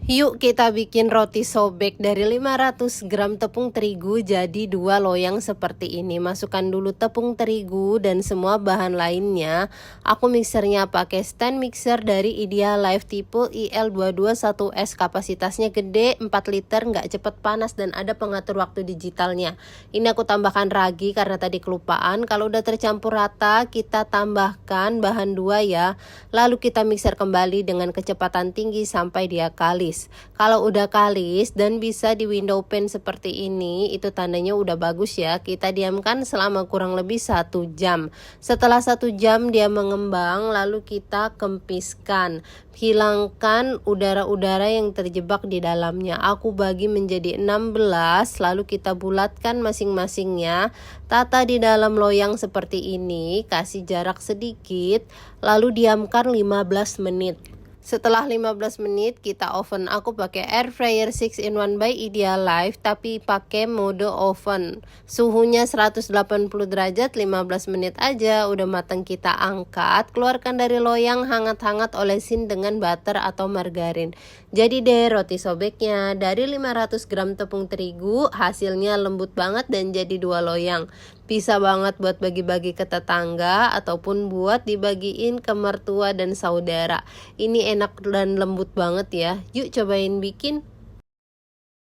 Yuk kita bikin roti sobek dari 500 gram tepung terigu jadi 2 loyang seperti ini. Masukkan dulu tepung terigu dan semua bahan lainnya. Aku mixernya pakai stand mixer dari Idealife tipe IL221S. Kapasitasnya gede, 4 liter, nggak cepet panas dan ada pengatur waktu digitalnya. Ini aku tambahkan ragi karena tadi kelupaan. Kalau udah tercampur rata, kita tambahkan bahan 2 ya. Lalu kita mixer kembali dengan kecepatan tinggi sampai dia kalis. Kalau udah kalis dan bisa di window pane seperti ini, itu tandanya udah bagus ya. Kita diamkan selama kurang lebih 1 jam. Setelah 1 jam dia mengembang, lalu kita kempiskan. Hilangkan udara-udara yang terjebak di dalamnya. Aku bagi menjadi 16, lalu kita bulatkan masing-masingnya. Tata di dalam loyang seperti ini, kasih jarak sedikit, lalu diamkan 15 menit. Setelah 15 menit kita oven. Aku pakai air fryer 6-in-1 by Idealife tapi pakai mode oven. Suhunya 180 derajat, 15 menit aja udah matang, kita angkat. Keluarkan dari loyang, hangat-hangat olesin dengan butter atau margarin. Jadi deh roti sobeknya. Dari 500 gram tepung terigu, hasilnya lembut banget dan jadi 2 loyang. Bisa banget buat bagi-bagi ke tetangga ataupun buat dibagiin ke mertua dan saudara. Ini enak dan lembut banget ya. Yuk cobain bikin.